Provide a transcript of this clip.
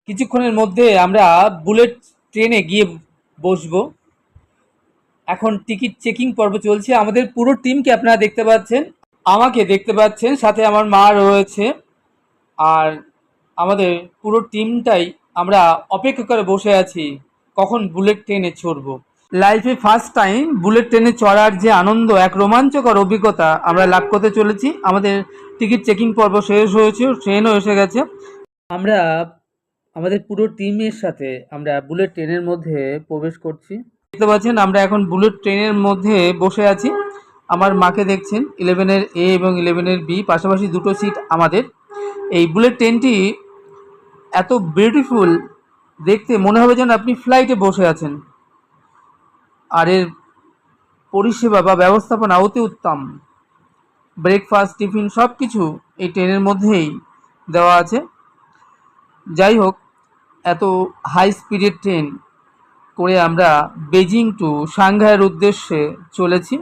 কিছুক্ষণের মধ্যে আমরা বুলেট ট্রেনে গিয়ে বসবো। এখন টিকিট চেকিং পর্ব চলছে। আমাদের পুরো টিমকে আপনারা দেখতে পাচ্ছেন, আমাকে দেখতে পাচ্ছেন, সাথে আমার মা রয়েছে। আর আমাদের পুরো টিমটাই আমরা অপেক্ষা করে বসে আছি কখন বুলেট ট্রেনে চড়বো। লাইফে ফার্স্ট টাইম বুলেট ট্রেনে চড়ার যে আনন্দ, এক রোমাঞ্চকর অভিজ্ঞতা আমরা লাভ করতে চলেছি। আমাদের টিকিট চেকিং পর্ব শেষ হয়েছে, ট্রেনও এসে গেছে। আমরা আমাদের পুরো টিমের সাথে আমরা বুলেট ট্রেনের মধ্যে প্রবেশ করছি। দেখতে পাচ্ছেন আমরা এখন বুলেট ট্রেনের মধ্যে বসে আছি। আমার মাকে দেখছেন, 11-এর এ এবং 11-এর বি, পাশাপাশি দুটো সিট আমাদের। এই বুলেট ট্রেনটি এত বিউটিফুল, দেখতে মনে হবে যেন আপনি ফ্লাইটে বসে আছেন। আর এর পরিষেবা বা ব্যবস্থাপনা অতি উত্তম। ব্রেকফাস্ট, টিফিন সব কিছু এই ট্রেনের মধ্যেই দেওয়া আছে। যাই হোক, এত হাই স্পিডের ট্রেন করে আমরা বেজিং টু সাংঘাইয়ের উদ্দেশ্যে চলেছি।